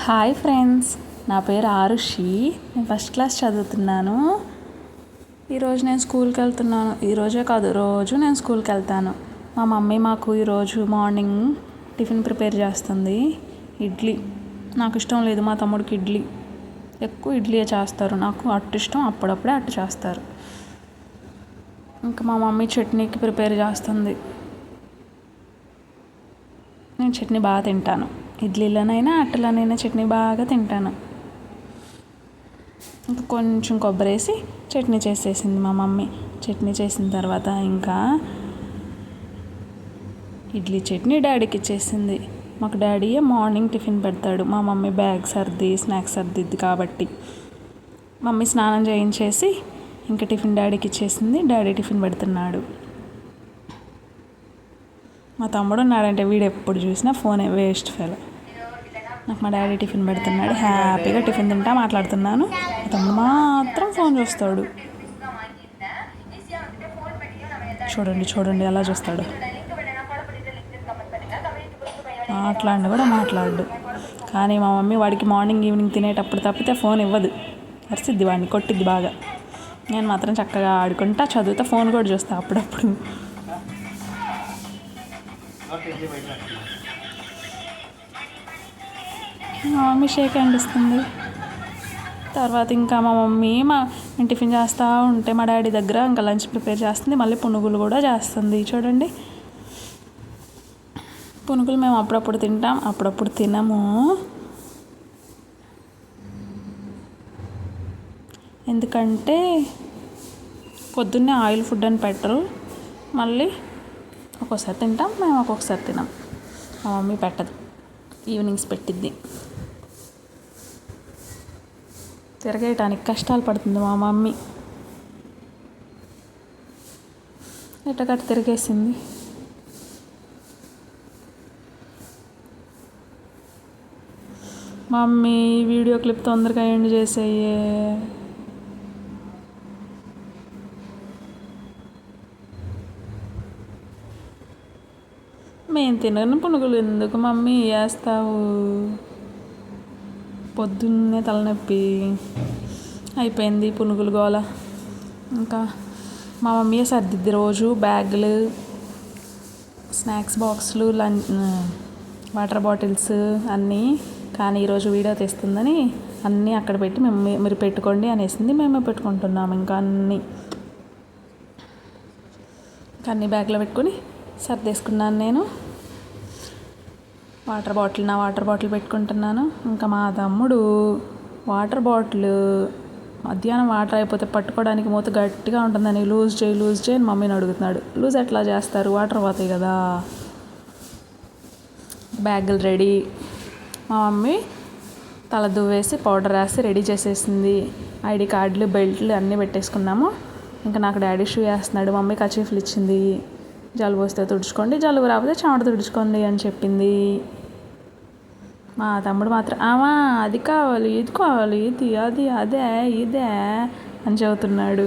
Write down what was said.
Hi friends, నా పేరు ఆరుషి. నేను ఫస్ట్ క్లాస్ చదువుతున్నాను. ఈరోజు నేను స్కూల్కి వెళ్తున్నాను. ఈరోజే కాదు, రోజు నేను స్కూల్కి వెళ్తాను. మా మమ్మీ మాకు ఈరోజు మార్నింగ్ టిఫిన్ ప్రిపేర్ చేస్తుంది. ఇడ్లీ. నాకు ఇష్టం లేదు, మా తమ్ముడికి ఇడ్లీ. ఎక్కువ ఇడ్లీయే చేస్తారు. నాకు అట్టు ఇష్టం, అప్పుడప్పుడే అట్టు చేస్తారు. ఇంకా మా మమ్మీ చట్నీకి ప్రిపేర్ చేస్తుంది. నేను చట్నీ బాగా తింటాను. ఇడ్లీలోనైనా అట్టలోనైనా చట్నీ బాగా తింటాను. ఇంకా కొంచెం కొబ్బరి వేసి చట్నీ చేసేసింది మా మమ్మీ. చట్నీ చేసిన తర్వాత ఇంకా ఇడ్లీ చట్నీ డాడీకి ఇచ్చేసింది. మాకు డాడీయే మార్నింగ్ టిఫిన్ పెడతాడు. మా మమ్మీ బ్యాగ్ సర్ది స్నాక్స్ సర్దిద్ది కాబట్టి మమ్మీ స్నానం చేయించేసి ఇంకా టిఫిన్ డాడీకి ఇచ్చేసింది. డాడీ టిఫిన్ పెడుతున్నాడు. మా తమ్ముడు ఉన్నాడంటే వీడు ఎప్పుడు చూసినా ఫోనే, వేస్ట్ ఫెలో. నాకు మా డాడీ టిఫిన్ పెడుతున్నాడు. హ్యాపీగా టిఫిన్ తింటా మాట్లాడుతున్నాను. మా తమ్ముడు మాత్రం ఫోన్ చూస్తాడు. చూడండి ఎలా చూస్తాడు. మాట్లాడు. కానీ మా మమ్మీ వాడికి మార్నింగ్ ఈవినింగ్ తినేటప్పుడు తప్పితే ఫోన్ ఇవ్వదు. అరిసిద్ది, వాడిని కొట్టిద్ది బాగా. నేను మాత్రం చక్కగా ఆడుకుంటా, చదువుతా, ఫోన్ కూడా చూస్తా అప్పుడప్పుడు. మా మమ్మీ షేక్ హ్యాండ్ ఇస్తుంది. తర్వాత ఇంకా మా మమ్మీ నేను టిఫిన్ చేస్తూ ఉంటే మా డాడీ దగ్గర ఇంకా లంచ్ ప్రిపేర్ చేస్తుంది. మళ్ళీ పునుగులు కూడా చేస్తుంది. చూడండి, పునుగులు మేము అప్పుడప్పుడు తింటాం, అప్పుడప్పుడు తినము. ఎందుకంటే పొద్దున్నే ఆయిల్ ఫుడ్ అని పెట్టరు. మళ్ళీ ఒక్కోసారి తింటాం, మేము ఒక్కొక్కసారి తినాం. మా మమ్మీ పెట్టదు, ఈవినింగ్స్ పెట్టిద్ది. తిరగేయటానికి కష్టాలు పడుతుంది మా మమ్మీ. ఎట్టగట్ట తిరిగేసింది. మమ్మీ వీడియో క్లిప్ తొందరగా ఎండ్ చేసేయే. మేము తినని పునుగులు ఎందుకు మమ్మీ వేస్తావు? పొద్దున్నే తలనొప్పి అయిపోయింది పునుగులు గోల. ఇంకా మా మమ్మీయే సర్దిద్ది రోజు బ్యాగులు, స్నాక్స్ బాక్సులు, వాటర్ బాటిల్స్ అన్నీ. కానీ ఈరోజు వీడియో తీస్తుందని అన్నీ అక్కడ పెట్టి మీరు పెట్టుకోండి అనేసింది. మేమే పెట్టుకుంటున్నాము. ఇంకా అన్నీ బ్యాగ్లో పెట్టుకొని సర్దేసుకున్నాను. నేను నా వాటర్ బాటిల్ పెట్టుకుంటున్నాను. ఇంకా మా తమ్ముడు వాటర్ బాటిల్ మధ్యాహ్నం వాటర్ అయిపోతే పట్టుకోవడానికి మూత గట్టిగా ఉంటుందని లూజ్ చేయి అని మమ్మీని అడుగుతున్నాడు. లూజ్ ఎట్లా చేస్తారు, వాటర్ పోతాయి కదా. బ్యాగులు రెడీ. మా మమ్మీ తల దువ్వేసి పౌడర్ రాసి రెడీ చేసేసింది. ఐడి కార్డులు, బెల్ట్లు అన్నీ పెట్టేసుకున్నాము. ఇంకా నాకు డాడీ షూ వేస్తున్నాడు. మమ్మీ కర్చీఫ్లు ఇచ్చింది. జలుబు వస్తే తుడుచుకోండి, జలుబు రాకపోతే చెమట తుడుచుకోండి అని చెప్పింది. మా తమ్ముడు మాత్రం అది కావాలి, ఇది కావాలి, ఇది అది అదే ఇదే అని చెబుతున్నాడు.